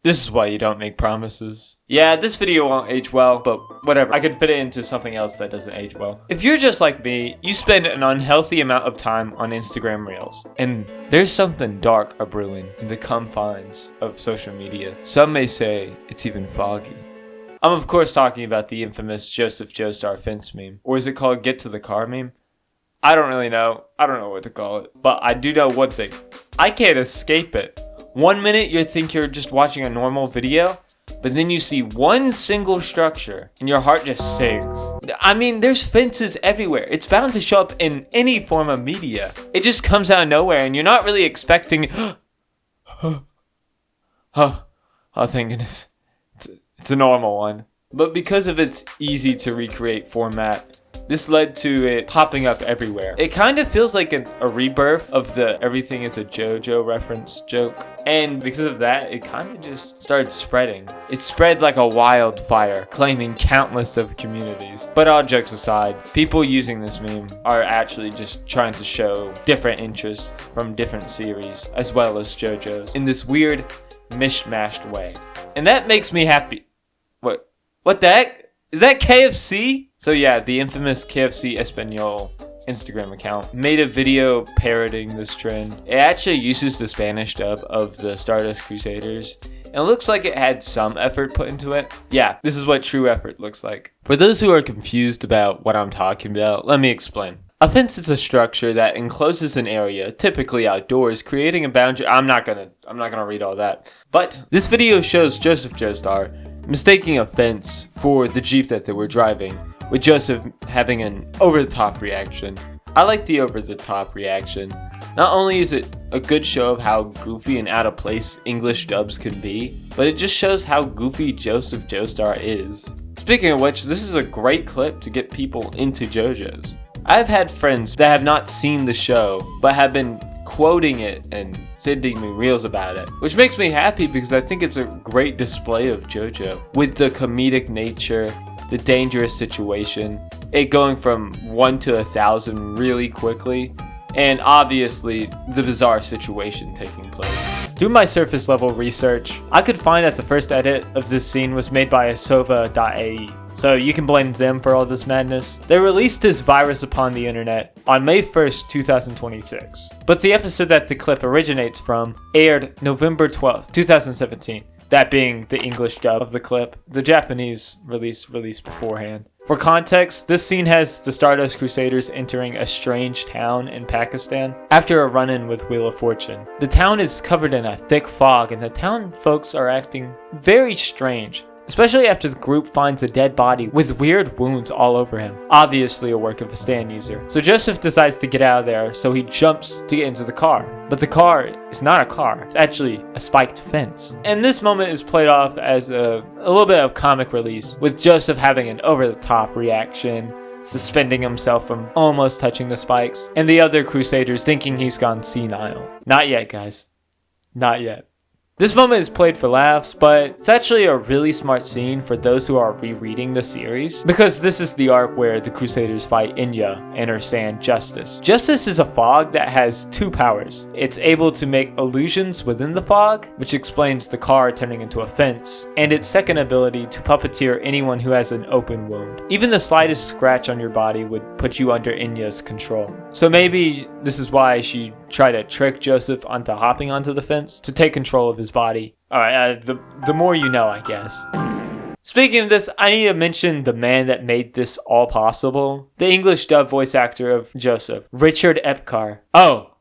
This is why you don't make promises. Yeah, this video won't age well, but whatever. I could fit it into something else that doesn't age well. If you're just like me, you spend an unhealthy amount of time on Instagram Reels. And there's something dark a-brewing in the confines of social media. Some may say it's even foggy. I'm of course talking about the infamous Joseph Joestar fence meme. Or is it called get to the car meme? I don't really know. I don't know what to call it. But I do know one thing. I can't escape it. 1 minute you think you're just watching a normal video, but then you see one single structure and your heart just sings. I mean, there's fences everywhere. It's bound to show up in any form of media. It just comes out of nowhere and you're not really expecting, oh, thank goodness. It's a normal one. But because of its easy to recreate format, this led to it popping up everywhere. It kind of feels like a rebirth of the everything is a JoJo reference joke. And because of that, it kind of just started spreading. It spread like a wildfire, claiming countless of communities. But all jokes aside, people using this meme are actually just trying to show different interests from different series, as well as JoJo's, in this weird, mishmashed way. And that makes me happy. What the heck? Is that KFC? So yeah, the infamous KFC Espanol Instagram account made a video parodying this trend. It actually uses the Spanish dub of the Stardust Crusaders, and it looks like it had some effort put into it. Yeah, this is what true effort looks like. For those who are confused about what I'm talking about, let me explain. A fence is a structure that encloses an area, typically outdoors, creating a boundary. I'm not gonna read all that. But this video shows Joseph Joestar mistaking a fence for the Jeep that they were driving, with Joseph having an over-the-top reaction. I like the over-the-top reaction. Not only is it a good show of how goofy and out of place English dubs can be, but it just shows how goofy Joseph Joestar is. Speaking of which, this is a great clip to get people into JoJo's. I've had friends that have not seen the show, but have been quoting it and sending me reels about it, which makes me happy because I think it's a great display of JoJo, with the comedic nature, the dangerous situation, it going from 1 to 1,000 really quickly, and obviously the bizarre situation taking place. Through my surface level research, I could find that the first edit of this scene was made by Sova.ae. So you can blame them for all this madness. They released this virus upon the internet on May 1st, 2026. But the episode that the clip originates from aired November 12th, 2017. That being the English dub of the clip. The Japanese released beforehand. For context, this scene has the Stardust Crusaders entering a strange town in Pakistan after a run-in with Wheel of Fortune. The town is covered in a thick fog and the town folks are acting very strange, especially after the group finds a dead body with weird wounds all over him. Obviously a work of a stand user. So Joseph decides to get out of there, so he jumps to get into the car. But the car is not a car, it's actually a spiked fence. And this moment is played off as a little bit of comic release, with Joseph having an over-the-top reaction, suspending himself from almost touching the spikes, and the other Crusaders thinking he's gone senile. Not yet, guys. Not yet. This moment is played for laughs, but it's actually a really smart scene for those who are rereading the series, because this is the arc where the Crusaders fight Inya and her sand Justice. Justice is a fog that has two powers. It's able to make illusions within the fog, which explains the car turning into a fence, and its second ability to puppeteer anyone who has an open wound. Even the slightest scratch on your body would put you under Inya's control. So maybe this is why she tried to trick Joseph onto hopping onto the fence to take control of his body. Alright, the more you know, I guess. Speaking of this, I need to mention the man that made this all possible. The English dub voice actor of Joseph, Richard Epcar. Oh,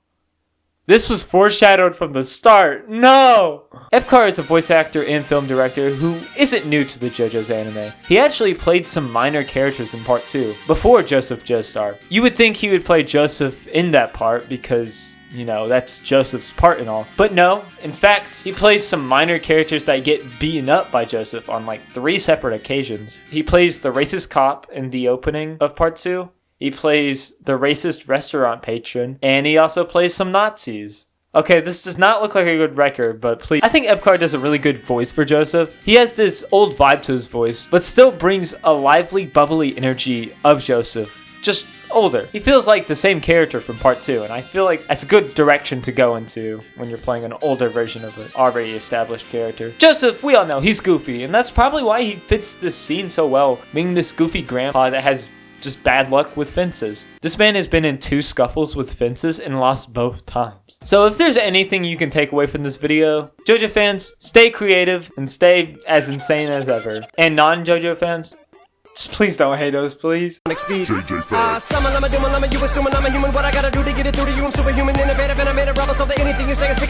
this was foreshadowed from the start. No! Epcar is a voice actor and film director who isn't new to the JoJo's anime. He actually played some minor characters in part 2, before Joseph Joestar. You would think he would play Joseph in that part because, you know, that's Joseph's part and all. But no, in fact, he plays some minor characters that get beaten up by Joseph on like 3 separate occasions. He plays the racist cop in the opening of part 2. He plays the racist restaurant patron, and he also plays some Nazis. Okay, this does not look like a good record, but please. I think Epcar does a really good voice for Joseph. He has this old vibe to his voice, but still brings a lively, bubbly energy of Joseph. Just older. He feels like the same character from part 2, and I feel like that's a good direction to go into when you're playing an older version of an already established character. Joseph, we all know, he's goofy, and that's probably why he fits this scene so well, being this goofy grandpa that has just bad luck with fences. This man has been in 2 scuffles with fences and lost both times. So if there's anything you can take away from this video, JoJo fans, stay creative and stay as insane as ever. And non-JoJo fans, just please don't hate us, please. JJ fans. You assuming I'm a human. What I gotta do to get it through to you? I'm superhuman, innovative, and I made a rubber so that anything you say is